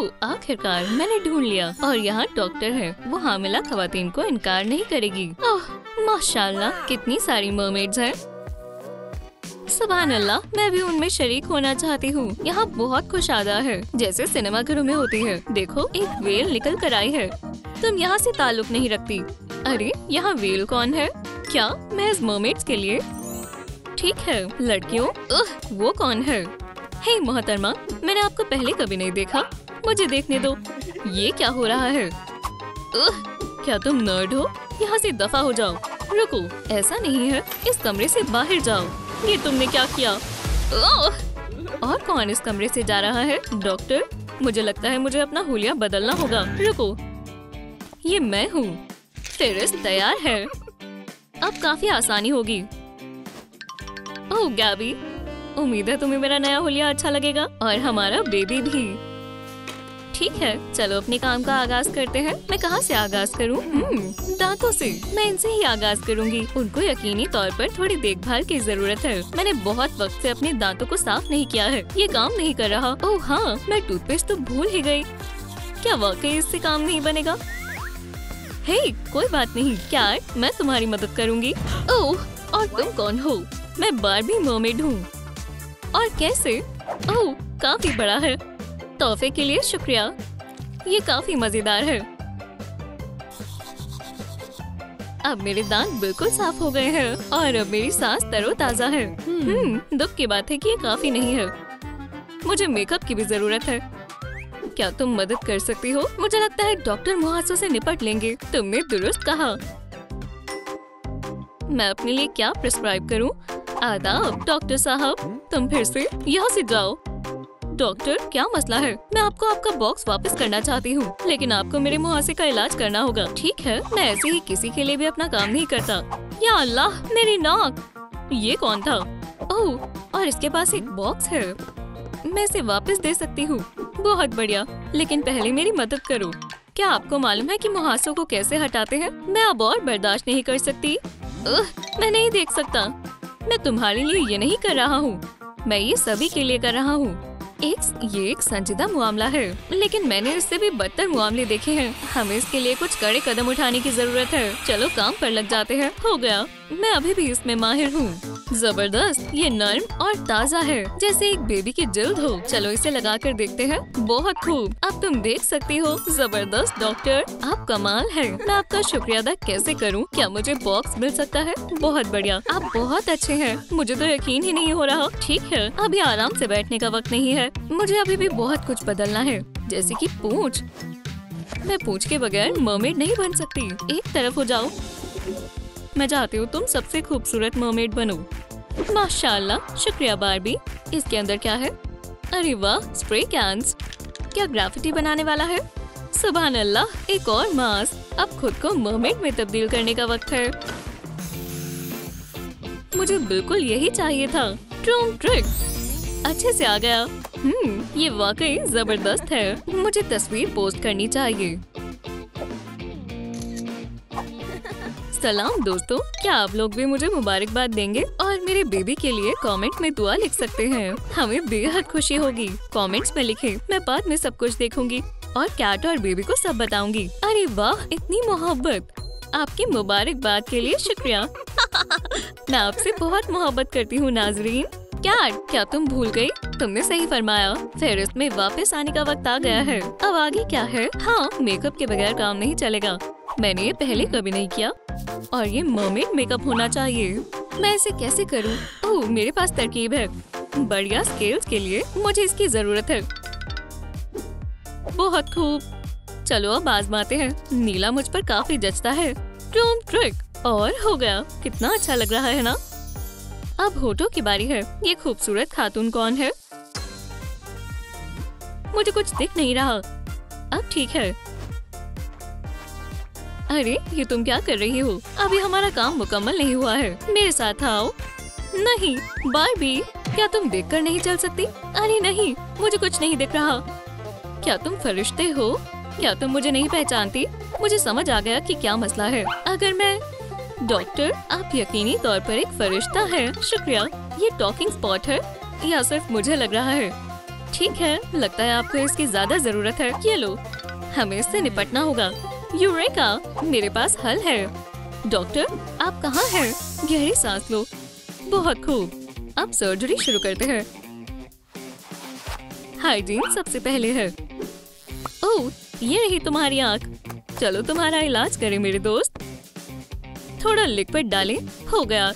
ओह, आखिरकार मैंने ढूंढ लिया और यहाँ डॉक्टर है। वो हामिला खवातीन को इनकार नहीं करेगी। ओह माशाल्लाह, कितनी सारी मरमेड्स हैं। सुभान अल्लाह, मैं भी उनमें शरीक होना चाहती हूँ। यहाँ बहुत खुशादा है, जैसे सिनेमा घरों में होती है। देखो, एक वेल निकल कर आई है। तुम यहाँ से ताल्लुक नहीं रखती। अरे यहाँ वेल कौन है? क्या महज मरमेड्स के लिए? ठीक है लड़कियों। वो कौन है? हे मोहतरमा, मैंने आपको पहले कभी नहीं देखा। मुझे देखने दो। ये क्या हो रहा है? क्या तुम नर्ड हो? यहाँ से दफा हो जाओ। रुको, ऐसा नहीं है, इस कमरे से बाहर जाओ। ये तुमने क्या किया? और कौन इस कमरे से जा रहा है? डॉक्टर, मुझे लगता है मुझे अपना हुलिया बदलना होगा। रुको, ये मैं हूँ। फेरिस तैयार है। अब काफी आसानी होगी। ओह गैबी, उम्मीद है तुम्हें मेरा नया हुलिया अच्छा लगेगा और हमारा बेबी भी। ठीक है, चलो अपने काम का आगाज करते हैं। मैं कहाँ से आगाज करूँ? दांतों से। मैं इनसे ही आगाज करूँगी। उनको यकीनी तौर पर थोड़ी देखभाल की जरूरत है। मैंने बहुत वक्त से अपने दांतों को साफ नहीं किया है। ये काम नहीं कर रहा। ओह हाँ, मैं टूथपेस्ट तो भूल ही गई। क्या वाकई इससे काम नहीं बनेगा? हे, कोई बात नहीं, क्या मैं तुम्हारी मदद करूँगी। ओह, और तुम कौन हो? मैं बार्बी मरमेड हूँ। और कैसे? ओह, काफी बड़ा है। तोहफे के लिए शुक्रिया। ये काफी मजेदार है। अब मेरे दांत बिल्कुल साफ हो गए हैं और अब मेरी सांस तरोताजा है। दुख की बात है कि ये काफी नहीं है। मुझे मेकअप की भी जरूरत है। क्या तुम मदद कर सकती हो? मुझे लगता है डॉक्टर मुहासों से निपट लेंगे। तुमने दुरुस्त कहा। मैं अपने लिए क्या प्रिस्क्राइब करूं? आदाब डॉक्टर साहब, तुम फिर से यहाँ से जाओ। डॉक्टर, क्या मसला है? मैं आपको आपका बॉक्स वापस करना चाहती हूँ, लेकिन आपको मेरे मुहासे का इलाज करना होगा। ठीक है, मैं ऐसे ही किसी के लिए भी अपना काम नहीं करता। या अल्लाह, मेरी नाक! ये कौन था? ओह, और इसके पास एक बॉक्स है। मैं इसे वापस दे सकती हूँ। बहुत बढ़िया, लेकिन पहले मेरी मदद करो। क्या आपको मालूम है कि मुहासों को कैसे हटाते हैं? मैं अब और बर्दाश्त नहीं कर सकती। मैं नहीं देख सकता। मैं तुम्हारे लिए ये नहीं कर रहा हूँ, मैं ये सभी के लिए कर रहा हूँ। ये एक संजीदा मामला है, लेकिन मैंने इससे भी बदतर मामले देखे हैं। हमें इसके लिए कुछ कड़े कदम उठाने की जरूरत है। चलो काम पर लग जाते हैं। हो गया, मैं अभी भी इसमें माहिर हूँ। जबरदस्त, ये नर्म और ताज़ा है, जैसे एक बेबी की जिल्द हो। चलो इसे लगा कर देखते हैं। बहुत खूब, अब तुम देख सकती हो। जबरदस्त डॉक्टर, आप कमाल है। मैं आपका शुक्रिया अदा कैसे करूँ? क्या मुझे बॉक्स मिल सकता है? बहुत बढ़िया, आप बहुत अच्छे हैं। मुझे तो यकीन ही नहीं हो रहा। ठीक है, अभी आराम से बैठने का वक्त नहीं है। मुझे अभी भी बहुत कुछ बदलना है, जैसे कि पूंछ। मैं पूंछ के बगैर मरमेड नहीं बन सकती। एक तरफ हो जाओ। मैं चाहती हूँ तुम सबसे खूबसूरत मरमेड बनो। माशाल्लाह, शुक्रिया बार्बी। इसके अंदर क्या है? अरे वाह, स्प्रे कैन्स। क्या ग्राफिटी बनाने वाला है? सुभान अल्लाह, एक और मास्क। अब खुद को मरमेड में तब्दील करने का वक्त है। मुझे बिल्कुल यही चाहिए था। ट्रिक अच्छे से आ गया। ये वाकई जबरदस्त है। मुझे तस्वीर पोस्ट करनी चाहिए। सलाम दोस्तों, क्या आप लोग भी मुझे मुबारकबाद देंगे और मेरे बेबी के लिए कमेंट में दुआ लिख सकते हैं? हमें बेहद खुशी होगी। कमेंट्स में लिखें, मैं बाद में सब कुछ देखूंगी और कैट और बेबी को सब बताऊंगी। अरे वाह, इतनी मोहब्बत। आपकी मुबारकबाद के लिए शुक्रिया। मैं आपसे बहुत मोहब्बत करती हूँ नाजरीन। कैट, क्या तुम भूल गई? तुमने सही फरमाया, फेरिस में वापस आने का वक्त आ गया है। अब आगे क्या है? हाँ, मेकअप के बगैर काम नहीं चलेगा। मैंने ये पहले कभी नहीं किया और ये मरमेड मेकअप होना चाहिए। मैं इसे कैसे करूँ? ओह, मेरे पास तरकीब है। बढ़िया, स्केल्स के लिए मुझे इसकी जरूरत है। बहुत खूब, चलो अब आजमाते हैं। नीला मुझ पर काफी जचता है। ट्रिक और हो गया। कितना अच्छा लग रहा है ना? अब होठों की बारी है। ये खूबसूरत खातून कौन है? मुझे कुछ दिख नहीं रहा। अब ठीक है। अरे, ये तुम क्या कर रही हो? अभी हमारा काम मुकम्मल नहीं हुआ है। मेरे साथ आओ। नहीं बार्बी, क्या तुम देखकर नहीं चल सकती? अरे नहीं, मुझे कुछ नहीं दिख रहा। क्या तुम फरिश्ते हो? क्या तुम मुझे नहीं पहचानती? मुझे समझ आ गया कि क्या मसला है। अगर मैं डॉक्टर, आप यकीनी तौर पर एक फरिश्ता है। शुक्रिया। ये टॉकिंग स्पॉट है या सिर्फ मुझे लग रहा है? ठीक है, लगता है आपको इसकी ज्यादा जरूरत है। ये लो, हमें इससे निपटना होगा। यूरेका, मेरे पास हल है। डॉक्टर, आप कहाँ हैं? गहरी सांस लो। बहुत खूब, अब सर्जरी शुरू करते हैं। हाइजीन सबसे पहले है। ओह, ये रही तुम्हारी आँख। चलो तुम्हारा इलाज करें मेरे दोस्त। थोड़ा लिक्विड डालें। हो गया।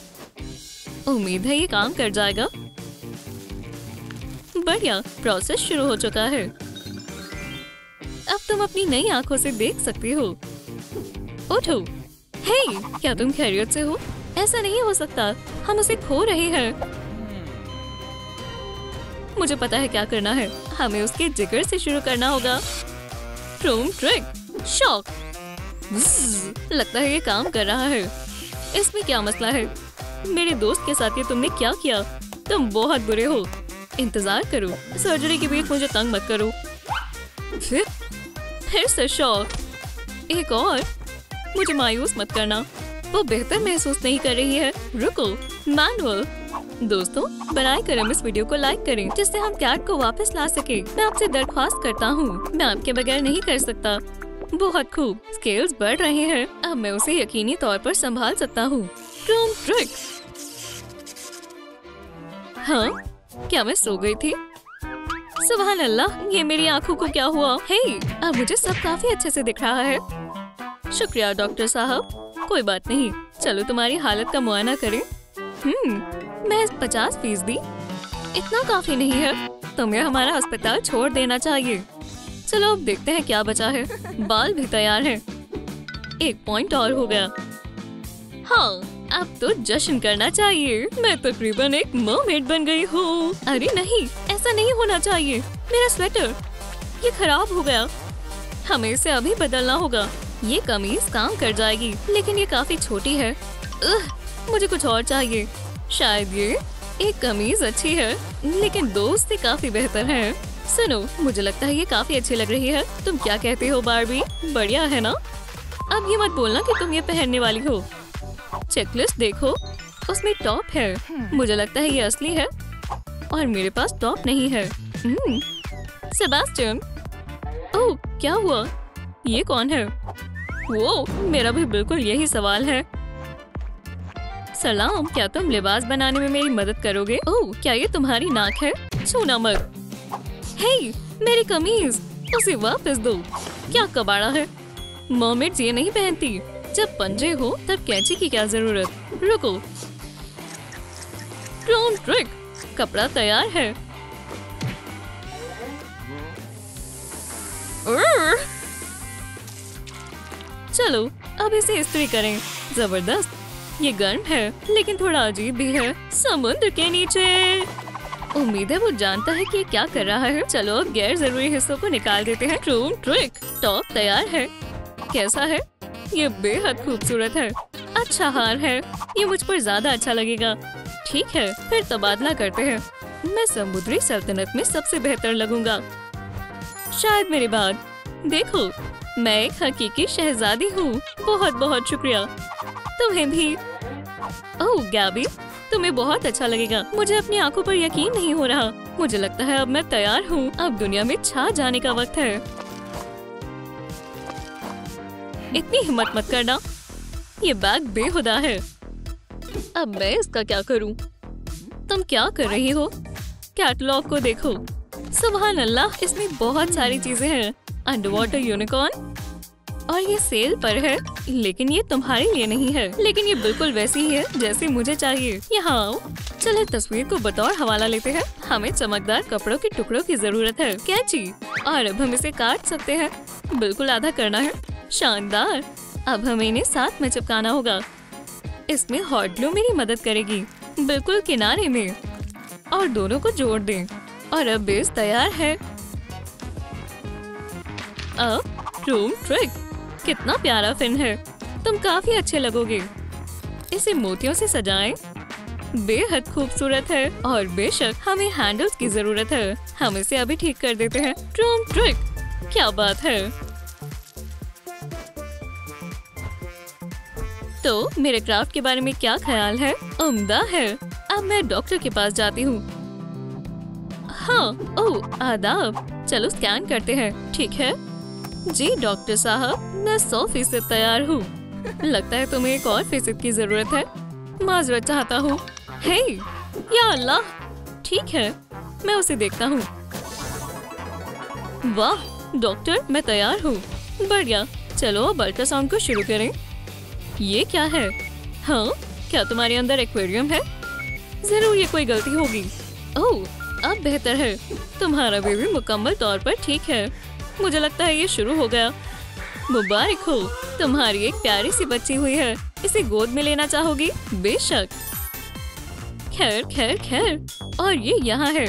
उम्मीद है ये काम कर जाएगा। बढ़िया, प्रोसेस शुरू हो चुका है। अब तुम अपनी नई आंखों से देख सकती हो। उठो। हे, क्या तुम खैरियत से हो? ऐसा नहीं हो सकता, हम उसे खो रहे हैं। मुझे पता है क्या करना है। हमें उसके जिगर से शुरू करना होगा। Room trick, shock. लगता है ये काम कर रहा है। इसमें क्या मसला है? मेरे दोस्त के साथ ये तुमने क्या किया? तुम बहुत बुरे हो। इंतजार करो, सर्जरी के बीच मुझे तंग मत करो। फिर से शॉक। एक और। मुझे मायूस मत करना, वो बेहतर महसूस नहीं कर रही है। रुको, मैनुअल। दोस्तों, बनाए कर हम इस वीडियो को लाइक करें जिससे हम कैट को वापस ला सके। मैं आपसे दरख्वास्त करता हूँ, मैं आपके बगैर नहीं कर सकता। बहुत खूब, स्केल्स बढ़ रहे हैं। अब मैं उसे यकीनी तौर पर संभाल सकता हूँ। Room trick. हाँ, क्या मैं सो गई थी? सुभान अल्लाह, ये मेरी आंखों को क्या हुआ? हे, अब मुझे सब काफी अच्छे से दिख रहा है। शुक्रिया डॉक्टर साहब। कोई बात नहीं, चलो तुम्हारी हालत का मुआयना करें। मैं 50% इतना काफी नहीं है। तुम्हें हमारा अस्पताल छोड़ देना चाहिए। चलो अब देखते हैं क्या बचा है। बाल भी तैयार हैं। 1 पॉइंट और हो गया। हाँ, अब तो जश्न करना चाहिए। मैं तकरीबन एक मरमेड बन गई हूँ। अरे नहीं, ऐसा नहीं होना चाहिए। मेरा स्वेटर, ये खराब हो गया। हमें इसे अभी बदलना होगा। ये कमीज काम कर जाएगी, लेकिन ये काफी छोटी है। मुझे कुछ और चाहिए। शायद ये एक कमीज अच्छी है, लेकिन दो से काफी बेहतर है। सुनो, मुझे लगता है ये काफी अच्छी लग रही है। तुम क्या कहते हो बारबी? बढ़िया है ना? अब ये मत बोलना कि तुम ये पहनने वाली हो। चेकलिस्ट देखो, उसमें टॉप है। मुझे लगता है ये असली है और मेरे पास टॉप नहीं है। सेबास्टियन, ओह क्या हुआ? ये कौन है? वो, मेरा भी बिल्कुल यही सवाल है। सलाम, क्या तुम लिबास बनाने में मेरी मदद करोगे? ओह, क्या ये तुम्हारी नाक है? छूना मत। हे, मेरी कमीज, उसे वापस दो। क्या कबाड़ा है? मर्मेड्स ये नहीं पहनती। जब पंजे हो तब कैंची की क्या जरूरत? रुको। ड्रोन ट्रिक, कपड़ा तैयार है। चलो अब इसे इस्त्री करें। जबरदस्त, ये गर्म है लेकिन थोड़ा अजीब भी है। समुद्र के नीचे। उम्मीद है वो जानता है कि ये क्या कर रहा है। चलो अब गैर जरूरी हिस्सों को निकाल देते हैं। ड्रोन ट्रिक, टॉप तैयार है। कैसा है? ये बेहद खूबसूरत है। अच्छा हार है, ये मुझ पर ज्यादा अच्छा लगेगा। ठीक है, फिर तबादला करते हैं। मैं समुद्री सल्तनत में सबसे बेहतर लगूंगा, शायद मेरे बाद। देखो, मैं एक हकीकी शहजादी हूँ। बहुत बहुत शुक्रिया। तुम्हें भी। ओह गैबी, तुम्हें बहुत अच्छा लगेगा। मुझे अपनी आंखों पर यकीन नहीं हो रहा। मुझे लगता है अब मैं तैयार हूँ। अब दुनिया में छा जाने का वक्त है। इतनी हिम्मत मत करना, ये बैग बेहुदा है। अब मैं इसका क्या करूं? तुम क्या कर रही हो? कैटलॉग को देखो। सुभान अल्लाह, इसमें बहुत सारी चीजें हैं। अंडरवाटर यूनिकॉर्न, और ये सेल पर है। लेकिन ये तुम्हारे लिए नहीं है। लेकिन ये बिल्कुल वैसी ही है जैसी मुझे चाहिए। यहाँ आओ। चलो तस्वीर को बतौर हवाला लेते हैं। हमें चमकदार कपड़ों के टुकड़ों की जरूरत है। कैची, और अब हम इसे काट सकते हैं। बिल्कुल आधा करना है। शानदार। अब हमें इन्हें साथ में चिपकाना होगा। इसमें हॉट ग्लू मेरी मदद करेगी। बिल्कुल किनारे में, और दोनों को जोड़ दें। और अब बेस तैयार है। अब रूम ट्रिक, कितना प्यारा फिन है। तुम काफी अच्छे लगोगे। इसे मोतियों से सजाएं। बेहद खूबसूरत है, और बेशक हमें हैंडल्स की जरूरत है। हम इसे अभी ठीक कर देते हैं। रूम ट्रिक, क्या बात है। तो मेरे क्राफ्ट के बारे में क्या ख्याल है? उम्दा है। अब मैं डॉक्टर के पास जाती हूँ। हाँ, ओह आदाब। चलो स्कैन करते हैं। ठीक है जी डॉक्टर साहब, मैं 100% तैयार हूँ। लगता है तुम्हें एक और फीसद की जरूरत है। माजरत चाहता हूँ। हे, या अल्लाह। ठीक है, मैं उसे देखता हूँ। वाह डॉक्टर, मैं तैयार हूँ। बढ़िया, चलो अब अल्ट्रासाउंड को शुरू करें। ये क्या है? हाँ, क्या तुम्हारे अंदर एक्वेरियम है? जरूर ये कोई गलती होगी। ओह, अब बेहतर है। तुम्हारा बेबी मुकम्मल तौर पर ठीक है। मुझे लगता है ये शुरू हो गया। मुबारक हो, तुम्हारी एक प्यारी सी बच्ची हुई है। इसे गोद में लेना चाहोगी? बेशक। खैर खैर खैर, और ये यहाँ है।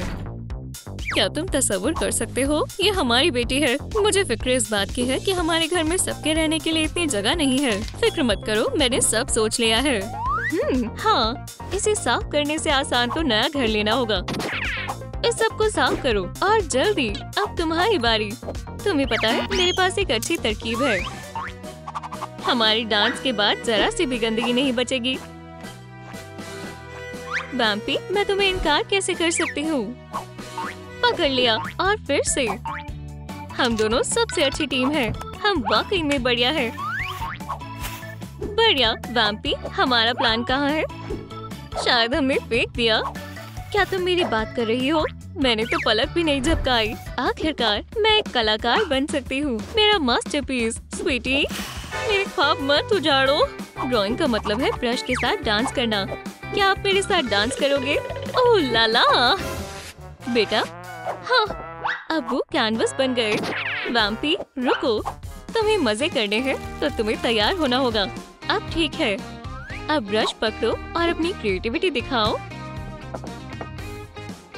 क्या तुम तसव्वुर कर सकते हो, ये हमारी बेटी है। मुझे फिक्र इस बात की है कि हमारे घर में सबके रहने के लिए इतनी जगह नहीं है। फिक्र मत करो, मैंने सब सोच लिया है। हाँ, इसे साफ करने से आसान तो नया घर लेना होगा। इस सब को साफ करो और जल्दी। अब तुम्हारी बारी। तुम्हें पता है मेरे पास एक अच्छी तरकीब है। हमारी डांस के बाद जरा सी भी गंदगी नहीं बचेगी। वैम्पी, मैं तुम्हें इनकार कैसे कर सकती हूँ? पकड़ लिया। और फिर से हम दोनों सबसे अच्छी टीम है। हम वाकई में बढ़िया है। बढ़िया। वैम्पी, हमारा प्लान कहाँ है? शायद हमने फेंक दिया। क्या तुम मेरी बात कर रही हो? मैंने तो पलक भी नहीं झपकाई। आखिरकार मैं एक कलाकार बन सकती हूँ। मेरा मास्टरपीस। स्वीटी, मेरे ख्वाब मत उजाड़ो। ड्राइंग का मतलब है ब्रश के साथ डांस करना। क्या आप मेरे साथ डांस करोगे? ओह लाला। बेटा, हाँ, अब वो कैनवस बन गए। वैम्पी, रुको। तुम्हें मजे करने हैं तो तुम्हें तैयार होना होगा। अब ठीक है, अब ब्रश पकड़ो और अपनी क्रिएटिविटी दिखाओ।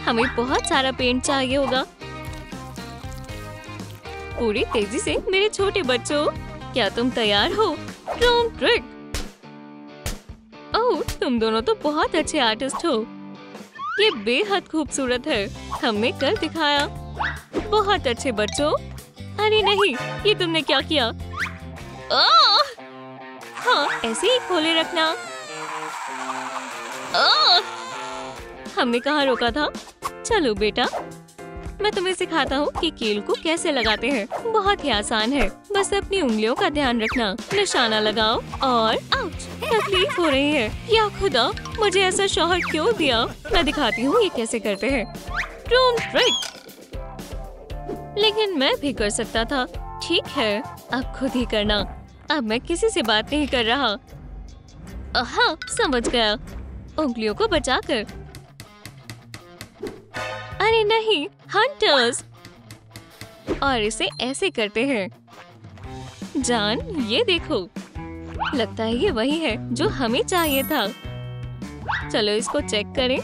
हमें बहुत सारा पेंट चाहिए होगा। पूरी तेजी से मेरे छोटे बच्चों, क्या तुम तैयार हो? Drone trick. ओह, तुम दोनों तो बहुत अच्छे आर्टिस्ट हो। ये बेहद खूबसूरत है। हमने कल दिखाया। बहुत अच्छे बच्चों। अरे नहीं, ये तुमने क्या किया? हाँ, ऐसे ही खोले रखना। हमने कहाँ रोका था? चलो बेटा, मैं तुम्हें सिखाता हूँ कि कील को कैसे लगाते हैं। बहुत ही आसान है। बस अपनी उंगलियों का ध्यान रखना। निशाना लगाओ और आउच। तकलीफ हो रही है। या खुदा, मुझे ऐसा शौहर क्यों दिया? मैं दिखाती हूँ ये कैसे करते हैं। Drone trick. लेकिन मैं भी कर सकता था। ठीक है, अब खुद ही करना। अब मैं किसी से बात नहीं कर रहा। हाँ, समझ गया। उंगलियों को बचाकर। अरे नहीं, हंटर्स। और इसे ऐसे करते हैं। जान, ये देखो। लगता है ये वही है जो हमें चाहिए था। चलो इसको चेक करें।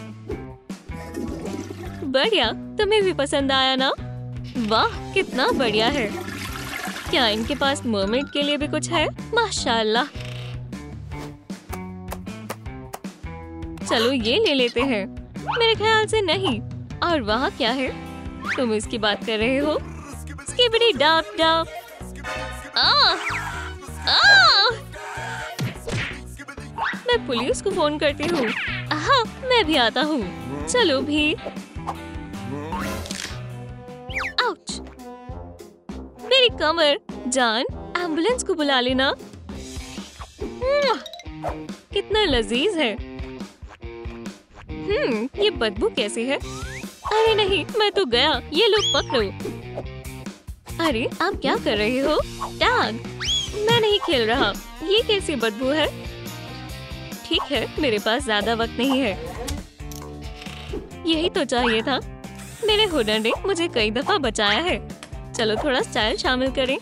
बढ़िया, तुम्हें भी पसंद आया ना? वाह, कितना बढ़िया है। क्या इनके पास मरमेड के लिए भी कुछ है? माशाल्लाह। चलो ये ले लेते हैं। मेरे ख्याल से नहीं। और वहाँ क्या है? तुम इसकी बात कर रहे हो? स्किबिडी डाप डाप। मैं पुलिस को फोन करती हूँ। हाँ, मैं भी आता हूँ। चलो भी। आउच, मेरी कमर। जान, एम्बुलेंस को बुला लेना। कितना लजीज है। ये बदबू कैसी है? अरे नहीं, मैं तो गया। ये लो पकड़ो। अरे आप क्या कर रहे हो? टैग। मैं नहीं खेल रहा। ये कैसी बदबू है? ठीक है, मेरे पास ज्यादा वक्त नहीं है। यही तो चाहिए था। मेरे हुनर ने मुझे कई दफा बचाया है। चलो थोड़ा स्टाइल शामिल करें।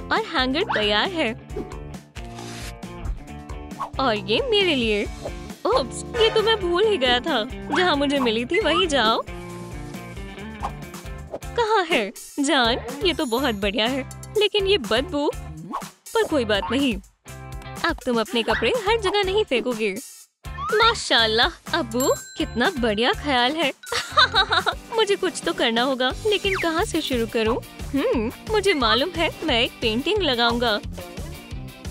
और हैंगर तैयार है। और ये मेरे लिए। ओप्स, ये तो मैं भूल ही गया था। जहाँ मुझे मिली थी वहीं जाओ। कहाँ है? जान, ये तो बहुत बढ़िया है, लेकिन ये बदबू। पर कोई बात नहीं, अब तुम अपने कपड़े हर जगह नहीं फेंकोगे। माशाल्लाह, अब्बू, कितना बढ़िया ख्याल है। मुझे कुछ तो करना होगा, लेकिन कहाँ से शुरू करूँ? मुझे मालूम है, मैं एक पेंटिंग लगाऊंगा।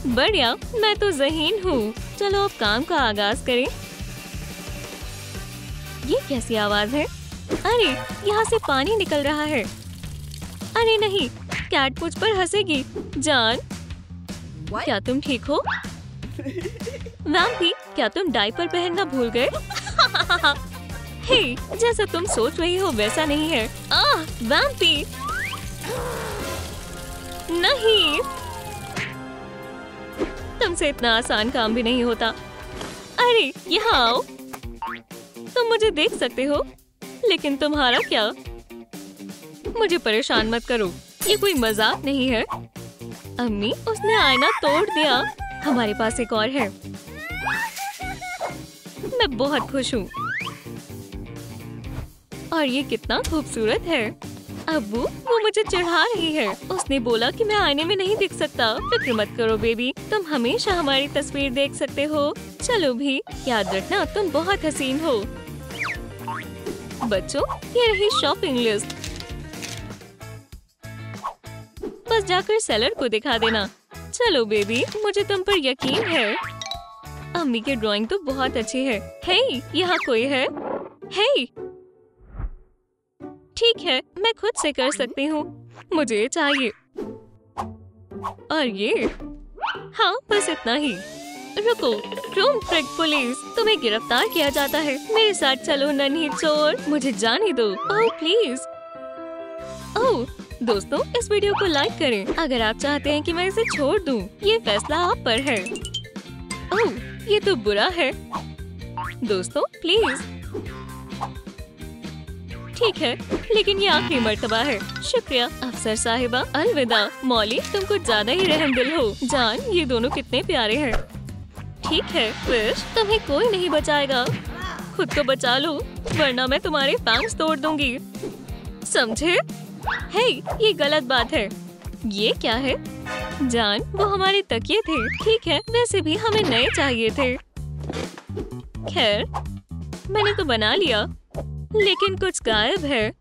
बढ़िया, मैं तो ज़हीन हूँ। चलो अब काम का आगाज करें। ये कैसी आवाज है? अरे यहाँ से पानी निकल रहा है। अरे नहीं, कैट मुझ पर हंसेगी। जान, क्या तुम ठीक हो? वैम्पी, क्या तुम डायपर पहनना भूल गए? हे, जैसा तुम सोच रही हो वैसा नहीं है। वैम्पी, नहीं, तुमसे इतना आसान काम भी नहीं होता। अरे यहाँ आओ। तुम मुझे देख सकते हो, लेकिन तुम्हारा क्या? मुझे परेशान मत करो, ये कोई मजाक नहीं है। अम्मी, उसने आईना तोड़ दिया। हमारे पास एक और है। मैं बहुत खुश हूँ। और ये कितना खूबसूरत है। अब्बू, वो मुझे चढ़ा रही है। उसने बोला कि मैं आईने में नहीं दिख सकता। फिक्र मत करो बेबी, तुम हमेशा हमारी तस्वीर देख सकते हो। चलो भी, याद रखना तुम बहुत हसीन हो। बच्चों, ये रही शॉपिंग लिस्ट। बस जाकर सेलर को दिखा देना। चलो बेबी, मुझे तुम पर यकीन है। अम्मी की ड्राइंग तो बहुत अच्छी है। हे, यहाँ कोई है? हे, ठीक है, मैं खुद से कर सकती हूँ। मुझे ये चाहिए। और ये? हाँ, बस इतना ही। रुको, रूम ट्रिक पुलिस, तुम्हें गिरफ्तार किया जाता है। मेरे साथ चलो नन्ही चोर, मुझे जाने दो। Oh please. ओह दोस्तों, इस वीडियो को लाइक करें अगर आप चाहते हैं कि मैं इसे छोड़ दूं। ये फैसला आप पर है। ओह, ये तो बुरा है। दोस्तों प्लीज। ठीक है, लेकिन ये आखिरी मर्तबा है। शुक्रिया अफसर साहिबा। अलविदा। मौली, तुम कुछ ज्यादा ही रहमदिल हो। जान, ये दोनों कितने प्यारे हैं। ठीक है फिश, तुम्हें कोई नहीं बचाएगा। खुद को बचा लो, वरना मैं तुम्हारे फैंस तोड़ दूंगी। समझे? हे, ये गलत बात है। ये क्या है? जान, वो हमारे तकिए थे। ठीक है, वैसे भी हमें नए चाहिए थे। खैर, मैंने तो बना लिया, लेकिन कुछ गायब है।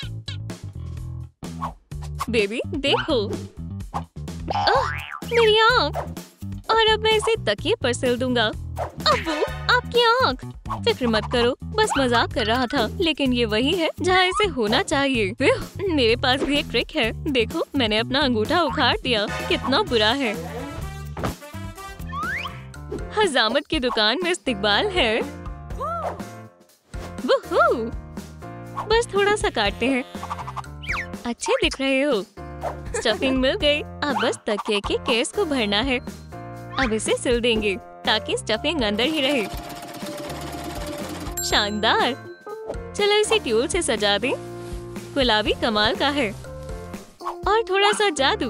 बेबी देखो। मेरी आँख। और अब मैं इसे तकिए पर सिल दूंगा। अब्बू, आपकी आँख। फिक्र मत करो, बस मजाक कर रहा था। लेकिन ये वही है जहाँ इसे होना चाहिए। मेरे पास भी एक ट्रिक है। देखो, मैंने अपना अंगूठा उखाड़ दिया। कितना बुरा है। हजामत की दुकान में इस्तकबाल है। वूहू! बस थोड़ा सा काटते हैं। अच्छे दिख रहे हो। स्टफिंग मिल गई। अब बस तकिए के केस को भरना है। अब इसे सिल देंगे ताकि स्टफिंग अंदर ही रहे। शानदार। चलो इसे ट्यूल से सजा दें। गुलाबी कमाल का है। और थोड़ा सा जादू।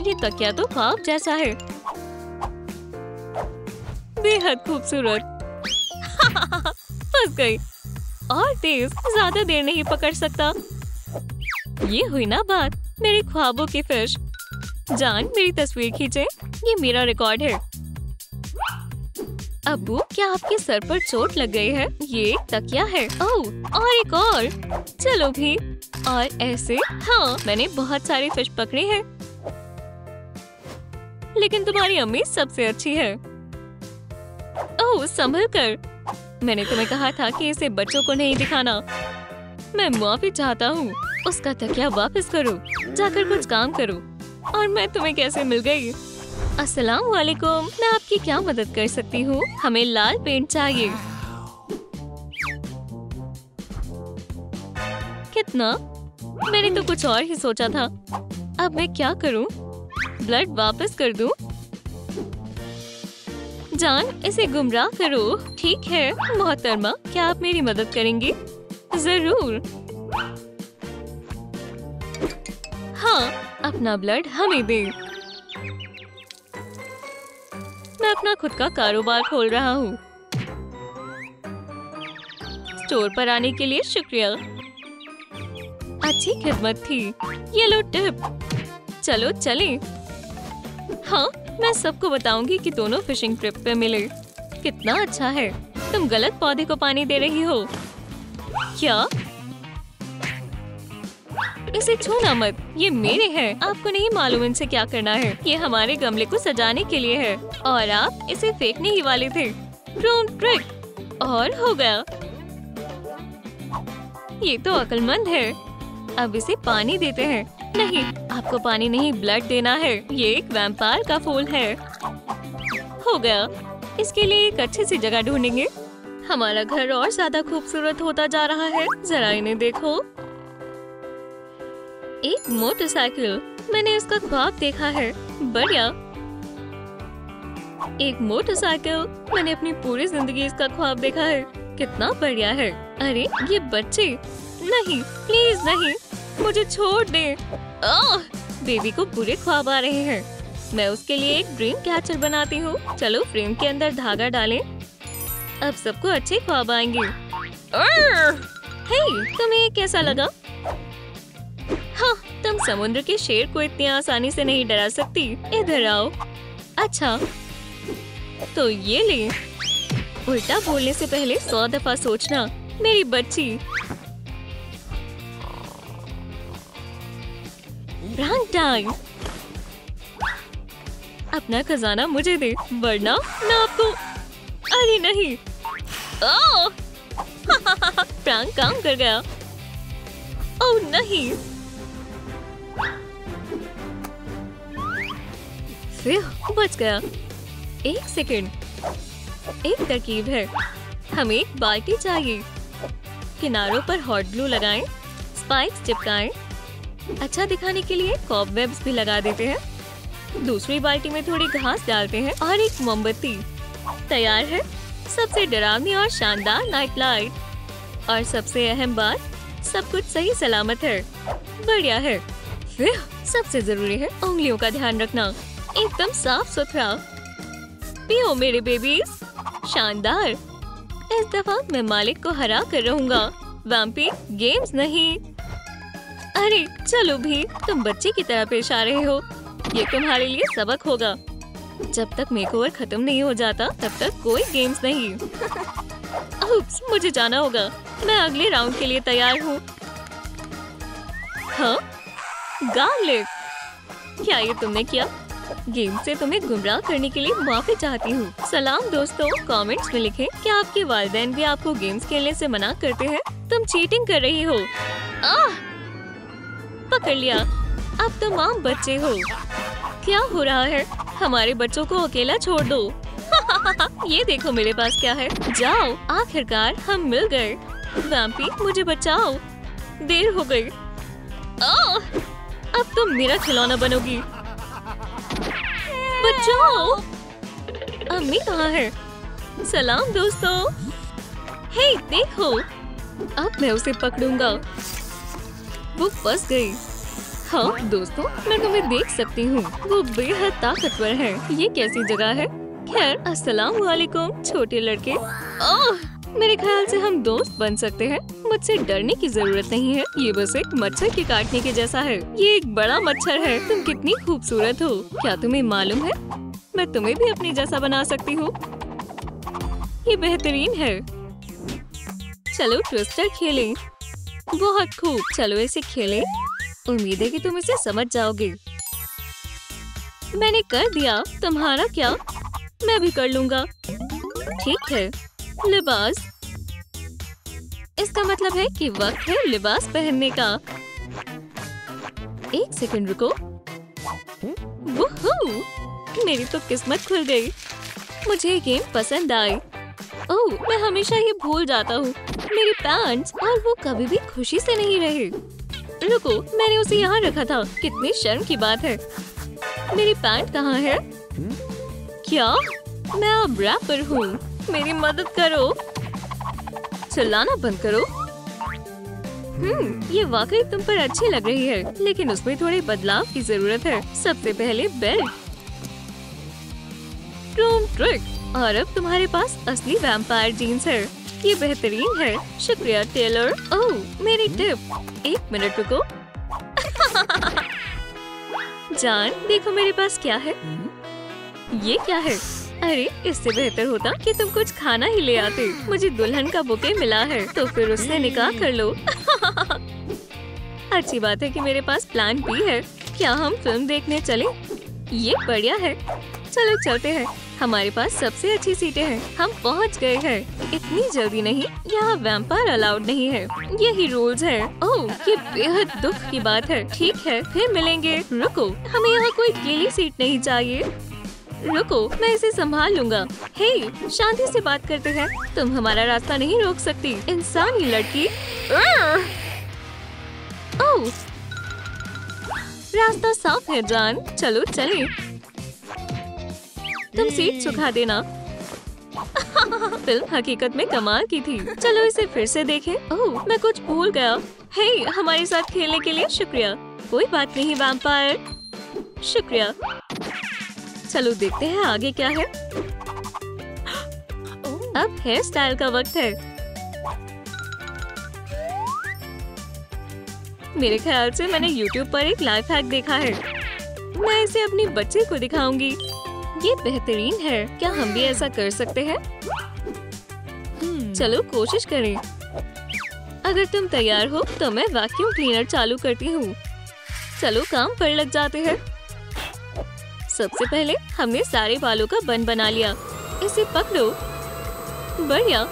ये तकिया तो ख्वाब जैसा है। बेहद खूबसूरत। फंस गई। और तेज, ज्यादा देर नहीं पकड़ सकता। ये हुई ना बात, मेरे ख्वाबों की फिश। जान, मेरी तस्वीर खींचे। ये मेरा रिकॉर्ड है। अब्बू, क्या आपके सर पर चोट लग गई है? ये तकिया है। ओह, और एक और। चलो भी। और ऐसे। हाँ, मैंने बहुत सारे फिश पकड़े हैं, लेकिन तुम्हारी अम्मी सबसे अच्छी है। ओह, संभल कर। मैंने तुम्हें कहा था कि इसे बच्चों को नहीं दिखाना। मैं माफी चाहता हूँ। उसका तकिया वापस करो। जाकर कुछ काम करो। और मैं तुम्हें कैसे मिल गई? अस्सलाम वालेकुम, मैं आपकी क्या मदद कर सकती हूँ? हमें लाल पेंट चाहिए। कितना? मैंने तो कुछ और ही सोचा था। अब मैं क्या करूँ? ब्लड वापस कर दूँ? जान, इसे गुमराह करो। ठीक है मोहतरमा, क्या आप मेरी मदद करेंगी? जरूर। हाँ, अपना ब्लड हमें दे। मैं अपना खुद का कारोबार खोल रहा हूँ। स्टोर पर आने के लिए शुक्रिया। अच्छी खिदमत थी। ये लो टिप। चलो चलें। हाँ, मैं सबको बताऊंगी कि दोनों फिशिंग ट्रिप पे मिले। कितना अच्छा है। तुम गलत पौधे को पानी दे रही हो। क्या? इसे छूना मत, ये मेरे हैं। आपको नहीं मालूम इनसे क्या करना है। ये हमारे गमले को सजाने के लिए है और आप इसे फेंकने ही वाले थे। Room trick. और हो गया। ये तो अक्लमंद है। अब इसे पानी देते हैं। नहीं, आपको पानी नहीं, ब्लड देना है। ये एक वैम्पायर का फूल है। हो गया। इसके लिए एक अच्छी सी जगह ढूंढेंगे। हमारा घर और ज्यादा खूबसूरत होता जा रहा है। जरा इन्हें देखो। एक मोटरसाइकिल। मैंने इसका ख्वाब देखा है। बढ़िया। एक मोटरसाइकिल। मैंने अपनी पूरी जिंदगी इसका ख्वाब देखा है। कितना बढ़िया है। अरे ये बच्चे, नहीं प्लीज नहीं, मुझे छोड़ दे। बेबी को बुरे ख्वाब आ रहे हैं। मैं उसके लिए एक ड्रीम कैचर बनाती हूँ। चलो फ्रेम के अंदर धागा डालें। अब सबको अच्छे ख्वाब आएंगे। हे, तुम्हें ये कैसा लगा? हाँ, तुम समुद्र के शेर को इतनी आसानी से नहीं डरा सकती। इधर आओ। अच्छा, तो ये ले। उल्टा बोलने से पहले 100 दफा सोचना, मेरी बच्ची। Prank time. अपना खजाना मुझे दे, वरना मैं आपको। अरे नहीं। प्रैंक काम कर गया। ओह नहीं। फिर बच गया। एक सेकंड। एक तरकीब है। हमें एक बाल्टी चाहिए। किनारों पर हॉट ग्लू लगाएं, स्पाइक्स चिपकाएं। अच्छा दिखाने के लिए कॉबवेब्स भी लगा देते हैं। दूसरी बाल्टी में थोड़ी घास डालते हैं और एक मोमबत्ती। तैयार है सबसे डरावनी और शानदार नाइट लाइट। और सबसे अहम बात, सब कुछ सही सलामत है। बढ़िया है। फिर सबसे जरूरी है उंगलियों का ध्यान रखना, एकदम साफ सुथरा। पियो मेरे बेबीज। शानदार। इस दफा मैं मालिक को हरा कर रहूंगा। वैम्पी गेम्स नहीं। अरे चलो भी, तुम बच्चे की तरह पेश आ रहे हो। ये तुम्हारे लिए सबक होगा। जब तक मेकओवर खत्म नहीं हो जाता तब तक कोई गेम्स नहीं। उप्स, मुझे जाना होगा। मैं अगले राउंड के लिए तैयार हूँ। हाँ, गार्लिक। क्या ये तुमने किया? गेम से तुम्हें गुमराह करने के लिए माफी चाहती हूँ। सलाम दोस्तों, कमेंट्स में लिखें क्या आपके वालिदैन भी आपको गेम्स खेलने से मना करते हैं? तुम चीटिंग कर रही हो। पकड़ लिया। अब तुम आम बच्चे हो। क्या हो रहा है? हमारे बच्चों को अकेला छोड़ दो। ये देखो मेरे पास क्या है। जाओ, आखिरकार हम मिल गए। वैम्पी मुझे बचाओ, देर हो गई। अब तुम मेरा खिलौना बनोगी। बचाओ। अम्मी कहाँ है? सलाम दोस्तों। हे देखो, अब मैं उसे पकड़ूंगा। वो फंस गई। हाँ दोस्तों, मैं तुम्हें देख सकती हूँ। वो बेहद ताकतवर है। ये कैसी जगह है? खैर, अस्सलाम वालेकुम छोटे लड़के। मेरे ख्याल से हम दोस्त बन सकते हैं। मुझसे डरने की जरूरत नहीं है। ये बस एक मच्छर के काटने के जैसा है। ये एक बड़ा मच्छर है। तुम कितनी खूबसूरत हो। क्या तुम्हें मालूम है, मैं तुम्हें भी अपनी जैसा बना सकती हूँ। ये बेहतरीन है। चलो ट्विस्टर खेलें। बहुत खूब, चलो इसे खेलें। उम्मीद है कि तुम इसे समझ जाओगे। मैंने कर दिया, तुम्हारा क्या? मैं भी कर लूंगा। ठीक है, लिबास। इसका मतलब है कि वक्त है लिबास पहनने का। एक सेकंड रुको। वुहू! मेरी तो किस्मत खुल गई। मुझे ये गेम पसंद आई। ओह, मैं हमेशा ये भूल जाता हूँ। मेरी पैंट्स, और वो कभी भी खुशी से नहीं रहे। रुको, मैंने उसे यहाँ रखा था। कितनी शर्म की बात है। मेरी पैंट कहाँ है? क्या? मैं अब रैपर हूँ। मेरी मदद करो। चिल्लाना बंद करो। ये वाकई तुम पर अच्छी लग रही है, लेकिन उसमें थोड़े बदलाव की जरूरत है। सबसे पहले बेल्ट। Room trick. और अब तुम्हारे पास असली वैम्पायर जीन्स है। ये बेहतरीन है। शुक्रिया टेलर। ओह, मेरी टिप। एक मिनट रुको। जान, देखो मेरे पास क्या है। ये क्या है? अरे, इससे बेहतर होता कि तुम कुछ खाना ही ले आते। मुझे दुल्हन का बुके मिला है, तो फिर उससे निकाह कर लो। अच्छी बात है कि मेरे पास प्लान बी है। क्या हम फिल्म देखने चले? ये बढ़िया है। चलो चलते हैं, हमारे पास सबसे अच्छी सीटें हैं। हम पहुंच गए हैं। इतनी जल्दी नहीं, यहाँ वैम्पायर अलाउड नहीं है, यही रूल्स है। ओह, ये बेहद दुख की बात है। ठीक है, फिर मिलेंगे। रुको, हमें यहाँ कोई गीली सीट नहीं चाहिए। रुको, मैं इसे संभाल लूंगा। हे, शांति से बात करते हैं। तुम हमारा रास्ता नहीं रोक सकती, इंसानी लड़की। ओह, रास्ता साफ है जान, चलो चलें। तुम सीट सुखा देना। फिल्म हकीकत में कमाल की थी। चलो इसे फिर से देखें। ओह, मैं कुछ भूल गया। हे, हमारे साथ खेलने के लिए शुक्रिया। कोई बात नहीं वैम्पायर, शुक्रिया। चलो देखते हैं आगे क्या है। अब हेयर स्टाइल का वक्त है। मेरे ख्याल से मैंने YouTube पर एक लाइफ हैक देखा है। मैं इसे अपनी बच्चे को दिखाऊंगी। ये बेहतरीन है। क्या हम भी ऐसा कर सकते हैं? चलो कोशिश करें। अगर तुम तैयार हो तो मैं वैक्यूम क्लीनर चालू करती हूँ। चलो काम पर लग जाते हैं। सबसे पहले हमने सारे बालों का बन बना लिया। इसे पकड़ो। बढ़िया,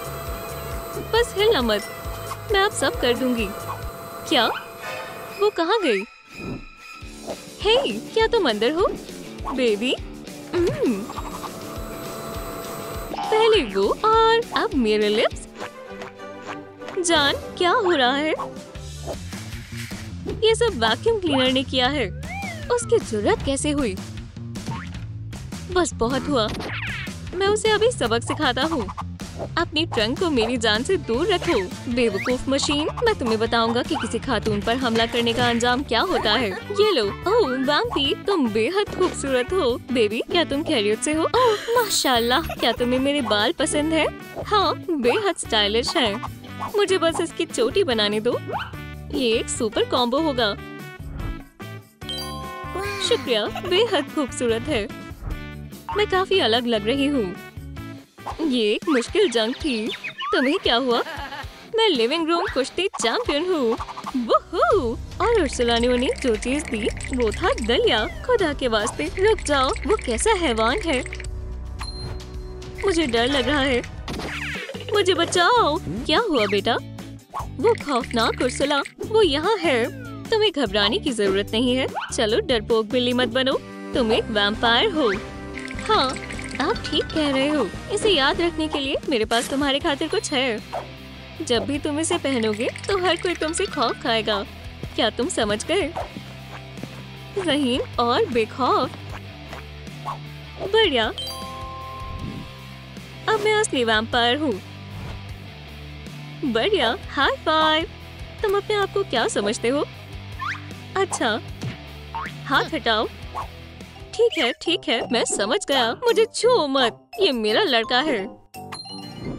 बस हिलना मत, मैं अब सब कर दूंगी। क्या? वो कहाँ गई? हे, क्या तुम अंदर हो बेबी? पहले वो और अब मेरे लिप्स। जान, क्या हो रहा है? ये सब वैक्यूम क्लीनर ने किया है। उसकी जरूरत कैसे हुई? बस बहुत हुआ। मैं उसे अभी सबक सिखाता हूँ। अपनी ट्रंक को मेरी जान से दूर रखो, बेवकूफ मशीन। मैं तुम्हें बताऊंगा कि किसी खातून पर हमला करने का अंजाम क्या होता है। ये लो। ओह वैम्पी, तुम बेहद खूबसूरत हो। बेबी, क्या तुम खैरियत से हो? ओह माशाल्लाह, क्या तुम्हें मेरे बाल पसंद है? हाँ, बेहद स्टाइलिश है। मुझे बस इसकी चोटी बनाने दो। ये एक सुपर कॉम्बो होगा। शुक्रिया, बेहद खूबसूरत है। मैं काफी अलग लग रही हूँ। ये एक मुश्किल जंग थी। तुम्हें क्या हुआ? मैं लिविंग रूम कुश्ती चैंपियन हूँ। वूहू! और उर्सुला ने उन्हें जो चीज दी वो था दलिया। खुदा के वास्ते रुक जाओ, वो कैसा हैवान है। मुझे डर लग रहा है। मुझे बचाओ। क्या हुआ बेटा? वो खौफनाक उर्सुला, वो यहाँ है। तुम्हें घबराने की जरूरत नहीं है। चलो डरपोक बिल्ली मत बनो, तुम एक वैम्पायर हो। हाँ, आप ठीक कह रहे हो। इसे याद रखने के लिए मेरे पास तुम्हारे खातिर कुछ है। जब भी तुम इसे पहनोगे तो हर कोई तुमसे खौफ खाएगा। क्या तुम समझ गए? ज़हीन और बेखौफ। बढ़िया, अब मैं असली वैम्पायर हूँ। बढ़िया, हाई फाइव। तुम अपने आप को क्या समझते हो? अच्छा, हाथ हटाओ। ठीक है, मैं समझ गया। मुझे छुओ मत, ये मेरा लड़का है।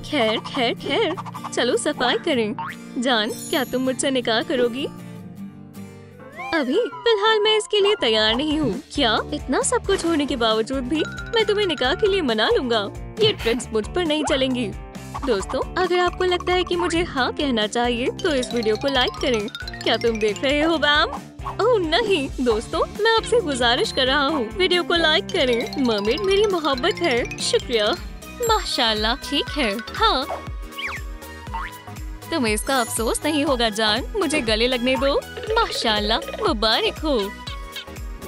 खैर, चलो सफाई करें। जान, क्या तुम मुझसे निकाह करोगी? अभी फिलहाल मैं इसके लिए तैयार नहीं हूँ। क्या? इतना सब कुछ होने के बावजूद भी मैं तुम्हें निकाह के लिए मना लूंगा। ये ट्रिक्स मुझ पर नहीं चलेंगी। दोस्तों, अगर आपको लगता है कि मुझे हाँ कहना चाहिए तो इस वीडियो को लाइक करें। क्या तुम देख रहे हो बैम? ओह नहीं दोस्तों, मैं आपसे गुजारिश कर रहा हूँ, वीडियो को लाइक करें। मर्मेड मेरी मोहब्बत है। शुक्रिया। माशाल्लाह, ठीक है। हाँ, तुम्हें इसका अफसोस नहीं होगा जान। मुझे गले लगने दो। माशाल्लाह, मुबारक हो।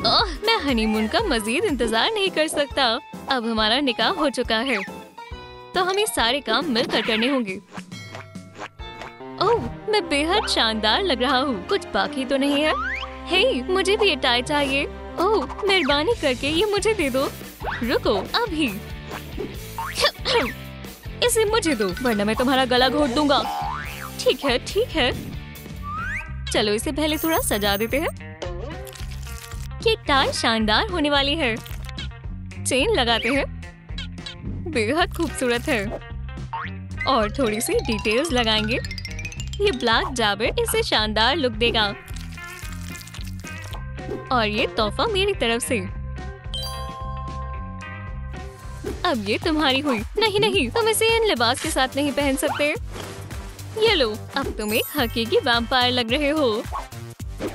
ओह, मैं हनीमून का मजीद इंतजार नहीं कर सकता। अब हमारा निकाह हो चुका है तो हमें सारे काम मिलकर करने होंगे। ओह, मैं बेहद शानदार लग रहा हूँ। कुछ बाकी तो नहीं है? हे, मुझे भी ये टाई चाहिए। ओह, मेहरबानी करके ये मुझे दे दो। रुको, अभी। इसे मुझे दो वरना मैं तुम्हारा गला घोट दूंगा। ठीक है। चलो इसे पहले थोड़ा सजा देते हैं। ये टाई शानदार होने वाली है। चेन लगाते हैं। बेहद खूबसूरत है। और थोड़ी सी डिटेल्स लगाएंगे। ये ब्लैक जैकेट इसे शानदार लुक देगा। और ये तोहफा मेरी तरफ से। अब ये तुम्हारी हुई। नहीं, तुम इसे इन लिबास के साथ नहीं पहन सकते। ये लो, अब तुम एक हकीकी वैम्पायर लग रहे हो।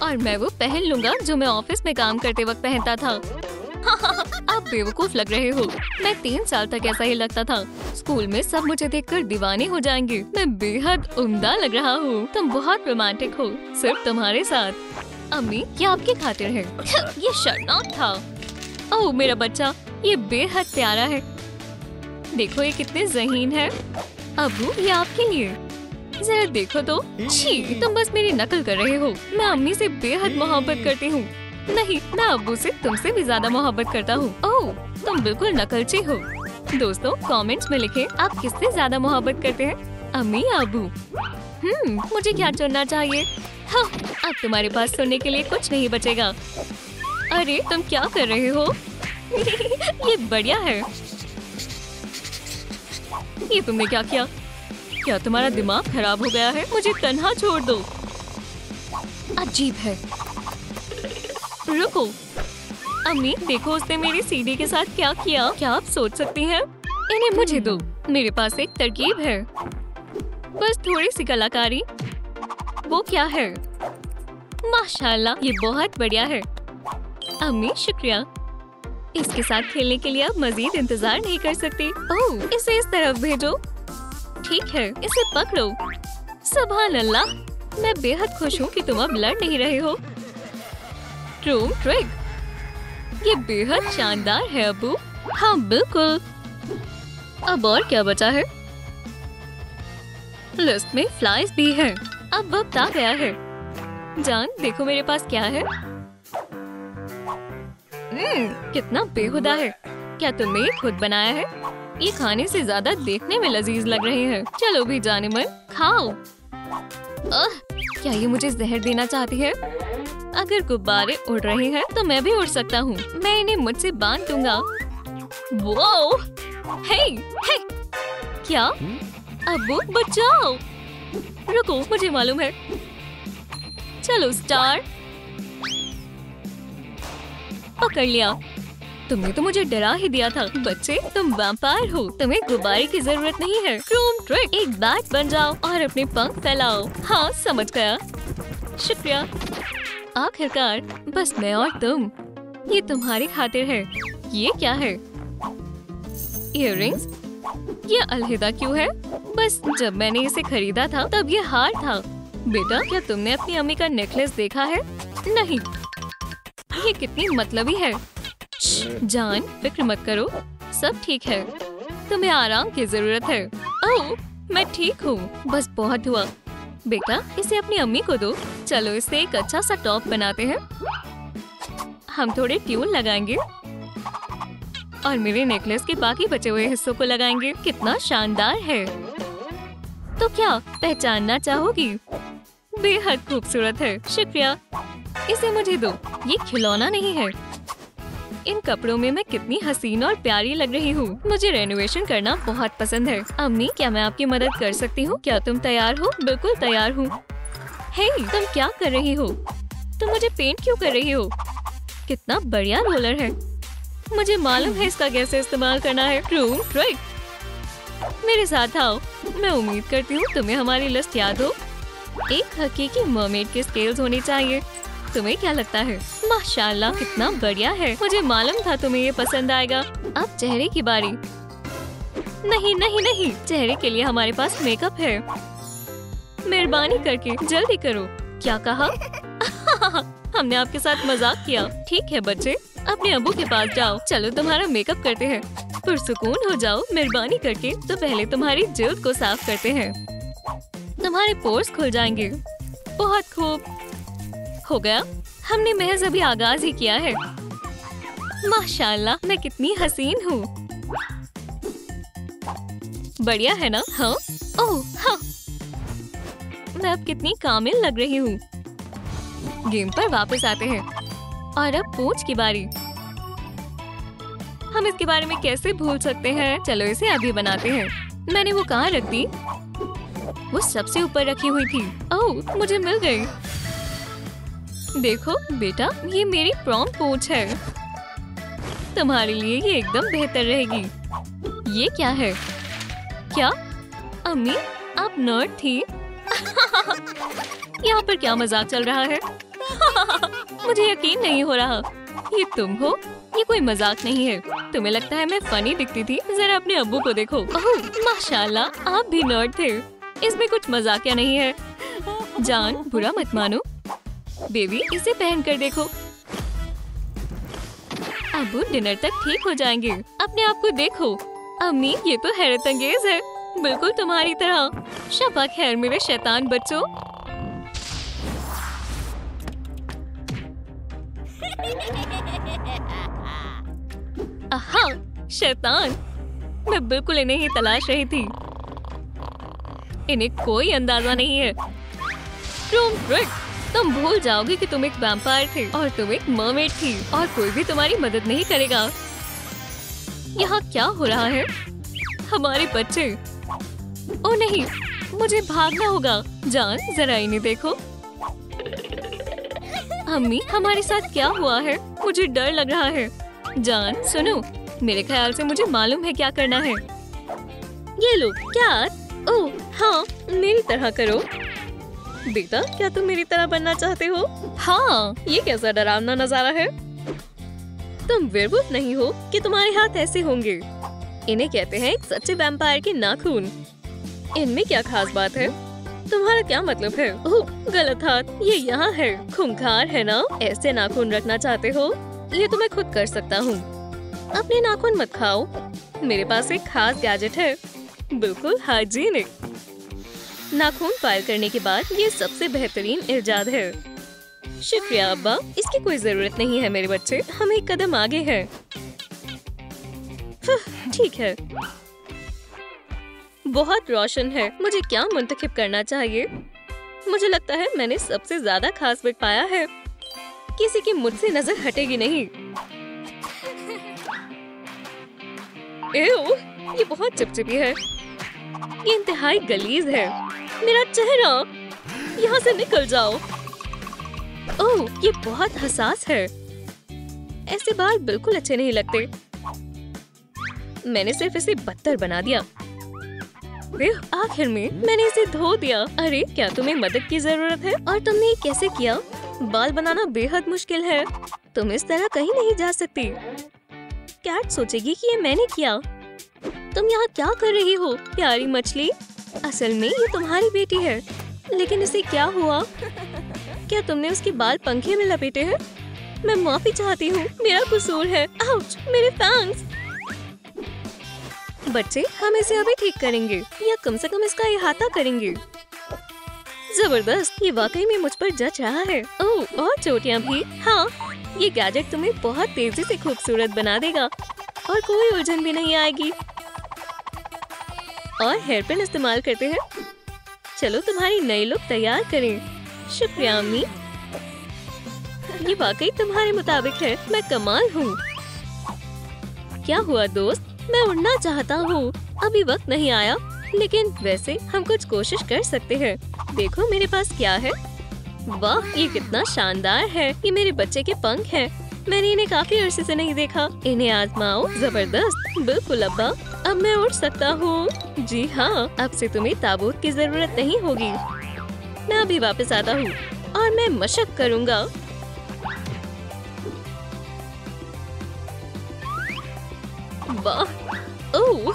और मैं वो पहन लूंगा जो मैं ऑफिस में काम करते वक्त पहनता था। आप बेवकूफ लग रहे हो। मैं 3 साल तक ऐसा ही लगता था। स्कूल में सब मुझे देखकर दीवाने हो जाएंगे। मैं बेहद उम्दा लग रहा हूँ। तुम बहुत रोमांटिक हो, सिर्फ तुम्हारे साथ। अम्मी, ये आपकी खातिर है। ये शर्मनाक था। ओह मेरा बच्चा, ये बेहद प्यारा है। देखो ये कितने ज़हीन है। अब्बू, ये आपके लिए। जरा देखो तो। छी, तुम बस मेरी नकल कर रहे हो। मैं अम्मी से बेहद मोहब्बत करती हूँ। नहीं, मैं अब्बू से तुमसे भी ज्यादा मोहब्बत करता हूँ। ओह, तुम बिल्कुल नकलची हो। दोस्तों कमेंट्स में लिखें आप किससे ज्यादा मोहब्बत करते हैं, अम्मी या अब्बू। मुझे क्या चुनना चाहिए? हाँ, अब तुम्हारे पास सुनने के लिए कुछ नहीं बचेगा। अरे तुम क्या कर रहे हो? ये बढ़िया है। ये तुमने क्या किया? क्या तुम्हारा दिमाग खराब हो गया है? मुझे तन्हा छोड़ दो। अजीब है। रुको अम्मी, देखो उसने मेरी सीडी के साथ क्या किया। क्या आप सोच सकती हैं? इन्हें मुझे दो। मेरे पास एक तरकीब है, बस थोड़ी सी कलाकारी। वो क्या है? माशाल्लाह, ये बहुत बढ़िया है। अम्मी शुक्रिया। इसके साथ खेलने के लिए अब मजीद इंतजार नहीं कर सकती। ओह, इसे इस तरफ भेजो। ठीक है, इसे पकड़ो। सुभान अल्लाह, मैं बेहद खुश हूँ कि तुम अब लड़ नहीं रहे हो। रूम ट्रिक, ये बेहद शानदार है अब्बू। हाँ बिल्कुल। अब और क्या बचा है? लिस्ट में फ्लाइज भी है। अब वक्त आ गया है। जान, देखो मेरे पास क्या है। कितना बेहुदा है। क्या तुमने ये खुद बनाया है? ये खाने से ज्यादा देखने में लजीज लग रहे हैं। चलो भी जाने मन, खाओ। क्या ये मुझे जहर देना चाहती है? अगर गुब्बारे उड़ रहे हैं तो मैं भी उड़ सकता हूँ। मैं इन्हें मुझसे बांध दूंगा। वो हे, हे। क्या? अब्बू बचाओ। रुको, मुझे मालूम है। चलो स्टार, पकड़ लिया। तुमने तो मुझे डरा ही दिया था। बच्चे, तुम वैम्पायर हो। तुम्हें गुब्बारे की जरूरत नहीं है। रूम ट्रिक, एक बैट बन जाओ और अपने पंख फैलाओ। हाँ समझ गया, शुक्रिया। आखिरकार बस मैं और तुम। ये तुम्हारी खातिर है। ये क्या है? इयररिंग्स? ये अलहिदा क्यों है? बस जब मैंने इसे खरीदा था तब ये हार था। बेटा, क्या तुमने अपनी अम्मी का नेकलेस देखा है? नहीं। ये कितनी मतलबी है। जान, फिक्र मत करो, सब ठीक है। तुम्हें आराम की जरूरत है। ओह, मैं ठीक हूँ, बस बहुत हुआ। बेटा, इसे अपनी अम्मी को दो। चलो इससे एक अच्छा सा टॉप बनाते हैं। हम थोड़े ट्यून लगाएंगे और मेरे नेकलेस के बाकी बचे हुए हिस्सों को लगाएंगे। कितना शानदार है। तो क्या पहचानना चाहोगी? बेहद खूबसूरत है। शुक्रिया। इसे मुझे दो। ये खिलौना नहीं है। इन कपड़ों में मैं कितनी हसीन और प्यारी लग रही हूँ। मुझे रेनोवेशन करना बहुत पसंद है। अम्मी, क्या मैं आपकी मदद कर सकती हूँ? क्या तुम तैयार हो? बिल्कुल तैयार हूँ। हे, तुम क्या कर रही हो? तुम मुझे पेंट क्यों कर रही हो? कितना बढ़िया रोलर है। मुझे मालूम है इसका कैसे इस्तेमाल करना है। रूम ट्रिक, मेरे साथ आओ। मैं उम्मीद करती हूँ तुम्हें हमारी लिस्ट याद हो। एक हकीकी मरमेड के स्केल्स होने चाहिए। तुम्हें क्या लगता है? माशाल्लाह, कितना बढ़िया है। मुझे मालूम था तुम्हें ये पसंद आएगा। अब चेहरे की बारी। नहीं नहीं नहीं, चेहरे के लिए हमारे पास मेकअप है। मेहरबानी करके जल्दी करो। क्या कहा? हमने आपके साथ मजाक किया। ठीक है बच्चे, अपने अब्बू के पास जाओ। चलो तुम्हारा मेकअप करते हैं। पुरसुकून हो जाओ मेहरबानी करके। तो पहले तुम्हारी जिल्द को साफ करते हैं। तुम्हारे पोर्स खुल जाएंगे। बहुत खूब, हो गया। हमने महज अभी आगाज ही किया है। माशाल्लाह, मैं कितनी हसीन हूँ। बढ़िया है ना? हाँ। ओह हाँ, मैं अब कितनी कामिल लग रही हूँ। गेम पर वापस आते हैं और अब पूंछ की बारी। हम इसके बारे में कैसे भूल सकते हैं? चलो इसे अभी बनाते हैं। मैंने वो कहाँ रख दी? वो सबसे ऊपर रखी हुई थी। ओह, मुझे मिल गई। देखो बेटा, ये मेरी प्रॉम पूंछ है। तुम्हारे लिए ये एकदम बेहतर रहेगी। ये क्या है? क्या अम्मी, आप नर्ड थी? यहाँ पर क्या मजाक चल रहा है? मुझे यकीन नहीं हो रहा। ये तुम हो? ये कोई मजाक नहीं है। तुम्हें लगता है मैं फनी दिखती थी? जरा अपने अब्बू को देखो। ओह माशाल्लाह, आप भी नर्ड थे। इसमें कुछ मजाकिया नहीं है। जान, बुरा मत मानो। बेबी, इसे पहन कर देखो। अब्बू डिनर तक ठीक हो जाएंगे। अपने आप को देखो। अम्मी, ये तो हैरत अंगेज है, बिल्कुल तुम्हारी तरह। शबा खैर मेरे शैतान बच्चों। आहा, शैतान, मैं बिल्कुल इन्हें ही तलाश रही थी। इन्हें कोई अंदाजा नहीं है। तुम भूल जाओगे कि तुम एक वैम्पायर थे और तुम एक मरमेड थी और कोई भी तुम्हारी मदद नहीं करेगा। यहाँ क्या हो रहा है? हमारे बच्चे। ओ नहीं, मुझे भागना होगा। जान, जरा इन्हें देखो। अम्मी, हमारे साथ क्या हुआ है? मुझे डर लग रहा है। जान सुनो, मेरे ख्याल से मुझे मालूम है क्या करना है। ये लो, क्या? ओह हाँ, मेरी तरह करो। बेटा, क्या तुम मेरी तरह बनना चाहते हो? हाँ। ये कैसा डरावना नजारा है? तुम वेयरवुल्फ नहीं हो कि तुम्हारे हाथ ऐसे होंगे। इन्हें कहते हैं एक सच्चे वैम्पायर के नाखून। इनमें क्या खास बात है? तुम्हारा क्या मतलब है? ओह गलत हाथ, ये यहाँ है। खूंखार है ना? ऐसे नाखून रखना चाहते हो? ये तो मैं खुद कर सकता हूँ। अपने नाखून मत खाओ। मेरे पास एक खास गैजेट है, बिल्कुल हाइजीनिक। नाखून फाइल करने के बाद ये सबसे बेहतरीन इजाद है। शुक्रिया अब्बा, इसकी कोई जरूरत नहीं है मेरे बच्चे। हम एक कदम आगे हैं। ठीक है। बहुत रोशन है। मुझे क्या मुंतखब करना चाहिए? मुझे लगता है मैंने सबसे ज्यादा खास विग पाया है। किसी की मुझसे नजर हटेगी नहीं। एओ, ये बहुत चिपचिपी है। ये इंतहाई गलीज है। मेरा चेहरा, यहाँ से निकल जाओ। ओह, ये बहुत हसास है। ऐसे बाल बिल्कुल अच्छे नहीं लगते। मैंने सिर्फ इसे बदतर बना दिया। आखिर में मैंने इसे धो दिया। अरे, क्या तुम्हें मदद की जरूरत है? और तुमने ये कैसे किया? बाल बनाना बेहद मुश्किल है। तुम इस तरह कहीं नहीं जा सकती। कैट सोचेगी कि ये मैंने किया। तुम यहाँ क्या कर रही हो, प्यारी मछली? असल में ये तुम्हारी बेटी है, लेकिन इसे क्या हुआ? क्या तुमने उसके बाल पंखे में लपेटे हैं? मैं माफी चाहती हूँ, मेरा कसूर है। आउच, मेरे फैंग्स। बच्चे, हम इसे अभी ठीक करेंगे या कम से कम इसका इहाता करेंगे। जबरदस्त, ये वाकई में मुझ पर जच रहा है। ओह, और चोटियाँ भी। हाँ, ये गैजेट तुम्हें बहुत तेजी से खूबसूरत बना देगा और कोई उलझन भी नहीं आएगी। और हेयर पिन इस्तेमाल करते हैं। चलो तुम्हारी नई लुक तैयार करें। शुक्रिया अम्मी, ये वाकई तुम्हारे मुताबिक है। मैं कमाल हूँ। क्या हुआ दोस्त? मैं उड़ना चाहता हूँ। अभी वक्त नहीं आया, लेकिन वैसे हम कुछ कोशिश कर सकते हैं। देखो मेरे पास क्या है। वाह, ये कितना शानदार है। ये मेरे बच्चे के पंख हैं। मैंने इन्हें काफी अरसे से नहीं देखा। इन्हें आजमाओ। जबरदस्त। बिल्कुल अब्बा, अब मैं उड़ सकता हूँ। जी हाँ, अब से तुम्हें ताबूत की जरूरत नहीं होगी। मैं अभी वापस आता हूँ और मैं मशक करूँगा। वाह, ओह,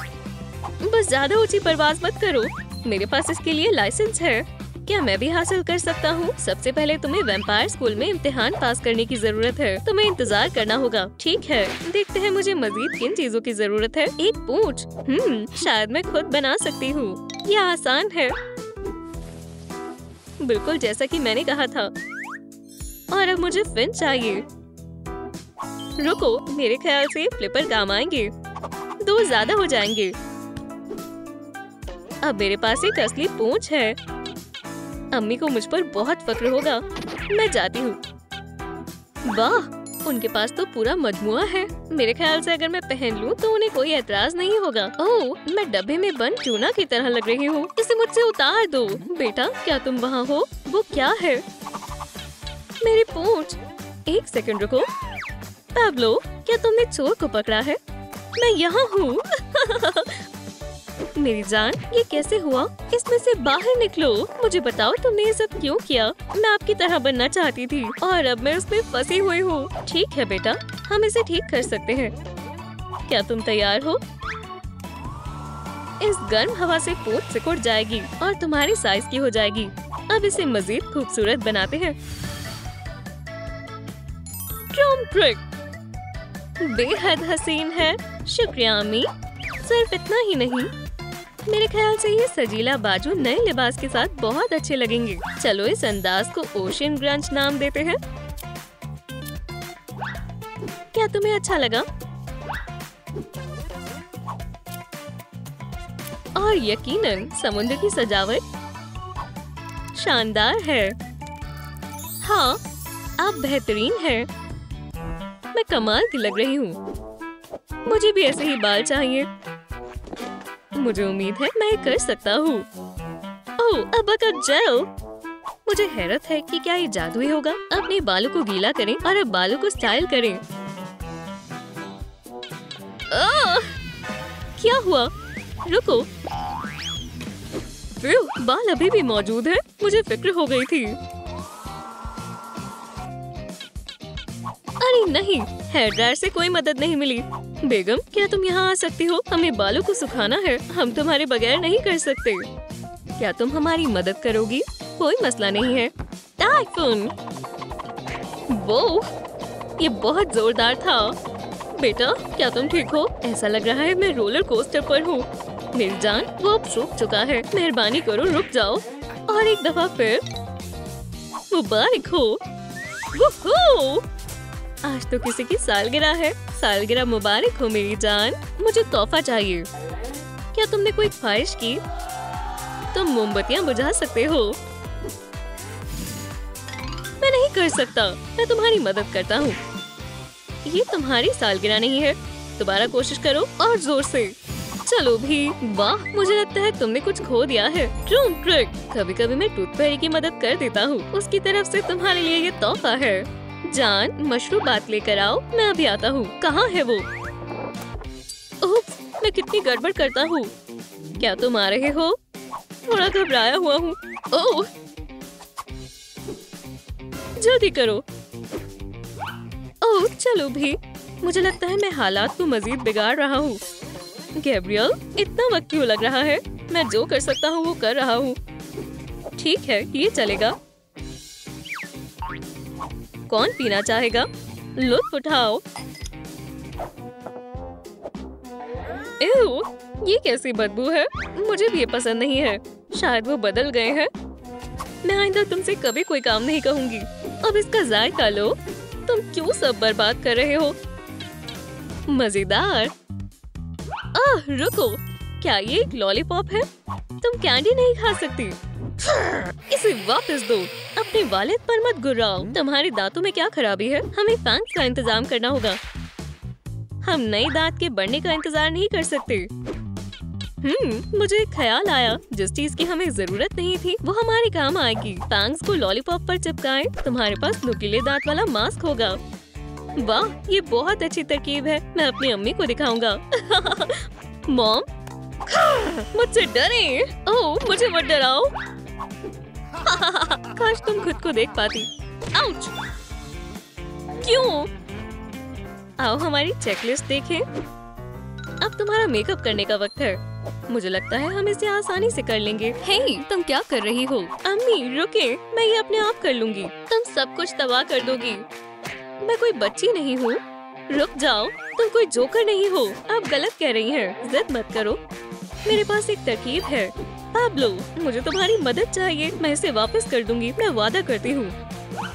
बस ज्यादा ऊंची परवाज मत करो। मेरे पास इसके लिए लाइसेंस है। क्या मैं भी हासिल कर सकता हूँ? सबसे पहले तुम्हें वैम्पायर स्कूल में इम्तिहान पास करने की जरूरत है। तुम्हें इंतजार करना होगा। ठीक है, देखते हैं मुझे मजीद किन चीजों की जरूरत है। एक पूंछ। शायद मैं खुद बना सकती हूँ। यह आसान है, बिल्कुल जैसा कि मैंने कहा था। और अब मुझे फिन चाहिए। रुको, मेरे ख्याल से फ्लिपर काम आएंगे। 2 ज्यादा हो जाएंगे। अब मेरे पास एक असली पूंछ है। अम्मी को मुझ पर बहुत फक्र होगा। मैं जाती हूँ। वाह, उनके पास तो पूरा मजमुआ है। मेरे ख्याल से अगर मैं पहन लूँ तो उन्हें कोई एतराज नहीं होगा। ओह, मैं डब्बे में बंद ट्यूना की तरह लग रही हूँ। इसे मुझसे उतार दो। बेटा, क्या तुम वहाँ हो? वो क्या है? मेरी पूंछ। एक सेकंड रुको। पैब्लो, क्या तुमने चोर को पकड़ा है? मैं यहाँ हूँ। मेरी जान, ये कैसे हुआ? इसमें से बाहर निकलो। मुझे बताओ तुमने ये सब क्यों किया? मैं आपकी तरह बनना चाहती थी और अब मैं उसमें फंसी हुई हूँ। ठीक है बेटा, हम इसे ठीक कर सकते हैं। क्या तुम तैयार हो? इस गर्म हवा से पोत सिकुड़ जाएगी और तुम्हारी साइज की हो जाएगी। अब इसे मजीद खूबसूरत बनाते हैं। ड्रम ट्रिक बेहद हसीन है। शुक्रिया अम्मी। सिर्फ इतना ही नहीं, मेरे ख्याल से ये सजीला बाजू नए लिबास के साथ बहुत अच्छे लगेंगे। चलो इस अंदाज को ओशियन ग्रंच नाम देते हैं। क्या तुम्हें अच्छा लगा? और यकीनन समुद्र की सजावट शानदार है। हाँ, आप बेहतरीन हैं। मैं कमाल की लग रही हूँ। मुझे भी ऐसे ही बाल चाहिए। मुझे उम्मीद है मैं कर सकता हूँ। ओह, अबकाजेल। मुझे हैरत है कि क्या ये जादू ही होगा। अपने बालों को गीला करें और अब बालों को स्टाइल करें। क्या हुआ? रुको। बाल अभी भी मौजूद है। मुझे फिक्र हो गई थी। अरे नहीं, हेयर ड्रायर से कोई मदद नहीं मिली। बेगम, क्या तुम यहाँ आ सकती हो? हमें बालों को सुखाना है। हम तुम्हारे बगैर नहीं कर सकते। क्या तुम हमारी मदद करोगी? कोई मसला नहीं है। टाइफून। वो, ये बहुत जोरदार था। बेटा, क्या तुम ठीक हो? ऐसा लग रहा है मैं रोलर कोस्टर पर हूँ। मेरी जान, वो अब रुक चुका है। मेहरबानी करो, रुक जाओ। और एक दफा फिर। मुबारक हो। वूहू! आज तो किसी की सालगिरह है। सालगिरह मुबारक हो मेरी जान। मुझे तोहफा चाहिए। क्या तुमने कोई ख्वाहिश की? तुम मोमबत्तियाँ बुझा सकते हो। मैं नहीं कर सकता। मैं तुम्हारी मदद करता हूँ। ये तुम्हारी सालगिरह नहीं है। दोबारा कोशिश करो और जोर से। चलो भी। वाह, मुझे लगता है तुमने कुछ खो दिया है। Drum trick. कभी कभी मैं टूथपेरी की मदद कर देता हूँ। उसकी तरफ से तुम्हारे लिए ये तोहफा है। जान, मशरूबात लेकर आओ। मैं अभी आता हूँ। कहाँ है वो? उप्स, मैं कितनी गड़बड़ करता हूँ। क्या तुम आ रहे हो? थोड़ा घबराया हुआ हूँ। ओह, जल्दी करो। ओह, चलो भी। मुझे लगता है मैं हालात को मजीद बिगाड़ रहा हूँ। गैब्रियल, इतना वक्त क्यों लग रहा है? मैं जो कर सकता हूँ वो कर रहा हूँ। ठीक है, ये चलेगा। कौन पीना चाहेगा? लुत्फ उठाओ। एह, ये कैसी बदबू है? मुझे भी ये पसंद नहीं है। शायद वो बदल गए हैं। मैं आइंदा तुमसे कभी कोई काम नहीं कहूंगी। अब इसका जायका लो। तुम क्यों सब बर्बाद कर रहे हो? मजेदार। रुको, क्या ये एक लॉलीपॉप है? तुम कैंडी नहीं खा सकती। इसे वापस दो। अपने वालिद पर मत गुर्राओ। तुम्हारे दांतों में क्या खराबी है? हमें फैंस का इंतजाम करना होगा। हम नए दांत के बढ़ने का इंतजार नहीं कर सकते। मुझे एक ख्याल आया। जिस चीज की हमें जरूरत नहीं थी वो हमारे काम आएगी। फैंस को लॉलीपॉप पर चिपकाएं। तुम्हारे पास नुकीले दांत वाला मास्क होगा। वाह, ये बहुत अच्छी तरकीब है। मैं अपनी अम्मी को दिखाऊंगा। मॉम, मुझसे डरे। ओह, मुझे मत डराओ। काश तुम खुद को देख पाती। आउच! क्यों? आओ हमारी चेकलिस्ट देखें। अब तुम्हारा मेकअप करने का वक्त है। मुझे लगता है हम इसे आसानी से कर लेंगे। हे, तुम क्या कर रही हो? अम्मी रुके, मैं ये अपने आप कर लूंगी। तुम सब कुछ तबाह कर दोगी। मैं कोई बच्ची नहीं हूँ। रुक जाओ, तुम कोई जोकर नहीं हो। आप गलत कह रही हैं। जिद मत करो। मेरे पास एक तरकीब है। पाब्लो, मुझे तुम्हारी मदद चाहिए। मैं इसे वापस कर दूंगी, मैं वादा करती हूँ।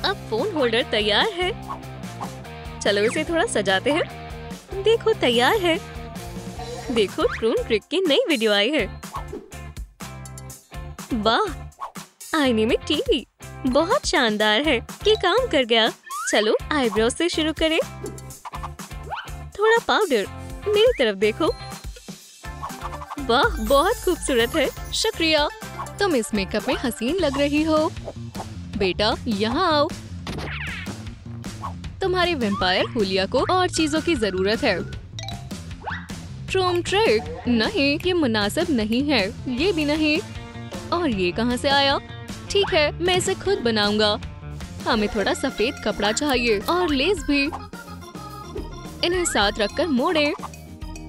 अब फोन होल्डर तैयार है। चलो इसे थोड़ा सजाते हैं। देखो, तैयार है। देखो, ड्रोन ट्रिक की नई वीडियो आई है। वाह, आईने में टीवी बहुत शानदार है। ये काम कर गया। चलो आईब्रोज से शुरू करें। थोड़ा पाउडर। मेरी तरफ देखो। वाह, बहुत खूबसूरत है। शुक्रिया। तुम इस मेकअप में हसीन लग रही हो। बेटा, यहाँ आओ। तुम्हारे वैम्पायर हुलिया को और चीजों की जरूरत है। स्ट्रॉन्ग ट्रिक नहीं, ये मुनासिब नहीं है, ये भी नहीं। और ये कहाँ से आया? ठीक है, मैं इसे खुद बनाऊंगा। हमें थोड़ा सफेद कपड़ा चाहिए और लेस भी। इन्हें साथ रखकर मोड़े।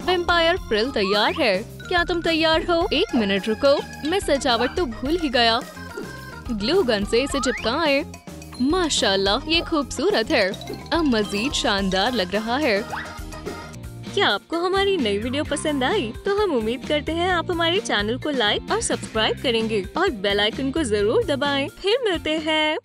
वेम्पायर फ्रिल तैयार है। क्या तुम तैयार हो? एक मिनट रुको, मैं सजावट तो भूल ही गया। ग्लू गन से इसे चिपकाएं। माशाल्लाह, ये खूबसूरत है। अब मजीद शानदार लग रहा है। क्या आपको हमारी नई वीडियो पसंद आई? तो हम उम्मीद करते हैं आप हमारे चैनल को लाइक और सब्सक्राइब करेंगे और बेल आइकन को जरूर दबाएं। फिर मिलते हैं।